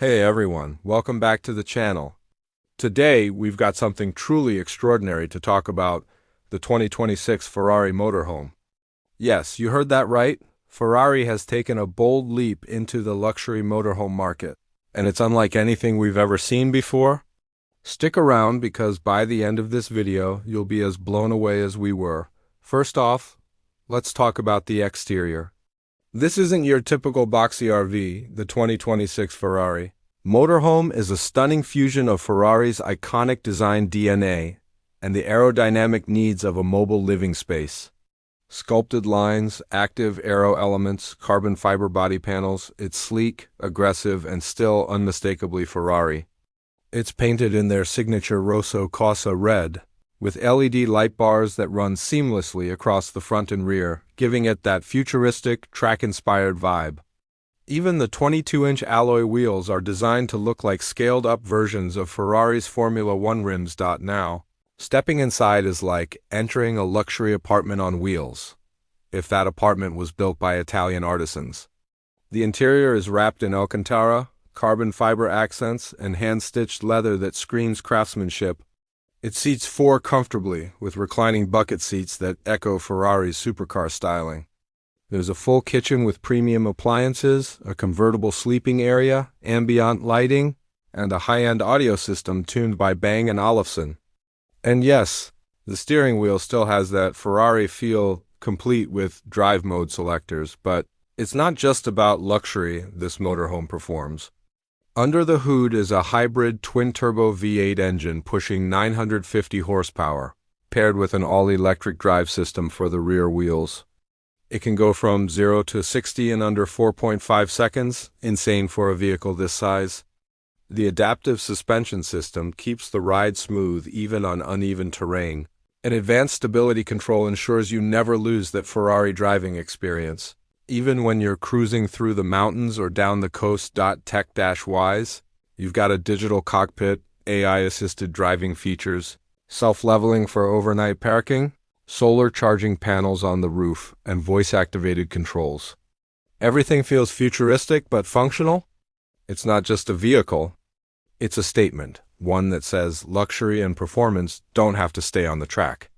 Hey everyone, welcome back to the channel. Today we've got something truly extraordinary to talk about, the 2026 Ferrari motorhome. Yes, you heard that right. Ferrari has taken a bold leap into the luxury motorhome market, and it's unlike anything we've ever seen before. Stick around because by the end of this video, you'll be as blown away as we were. First off, let's talk about the exterior. This isn't your typical boxy RV, the 2026 Ferrari. Motorhome is a stunning fusion of Ferrari's iconic design DNA and the aerodynamic needs of a mobile living space. Sculpted lines, active aero elements, carbon fiber body panels, it's sleek, aggressive, and still unmistakably Ferrari. It's painted in their signature Rosso Corsa red, with LED light bars that run seamlessly across the front and rear, giving it that futuristic, track-inspired vibe. Even the 22-inch alloy wheels are designed to look like scaled-up versions of Ferrari's Formula One rims. Now, stepping inside is like entering a luxury apartment on wheels, if that apartment was built by Italian artisans. The interior is wrapped in Alcantara, carbon fiber accents, and hand-stitched leather that screams craftsmanship. It seats four comfortably, with reclining bucket seats that echo Ferrari's supercar styling. There's a full kitchen with premium appliances, a convertible sleeping area, ambient lighting, and a high-end audio system tuned by Bang & Olufsen. And yes, the steering wheel still has that Ferrari feel, complete with drive mode selectors, but it's not just about luxury this motorhome performs. Under the hood is a hybrid twin-turbo V8 engine pushing 950 horsepower, paired with an all-electric drive system for the rear wheels. It can go from 0 to 60 in under 4.5 seconds, insane for a vehicle this size. The adaptive suspension system keeps the ride smooth even on uneven terrain, and advanced stability control ensures you never lose that Ferrari driving experience. Even when you're cruising through the mountains or down the coast. Tech-wise, you've got a digital cockpit, AI-assisted driving features, self-leveling for overnight parking, solar charging panels on the roof, and voice-activated controls. Everything feels futuristic but functional. It's not just a vehicle, it's a statement, one that says luxury and performance don't have to stay on the track.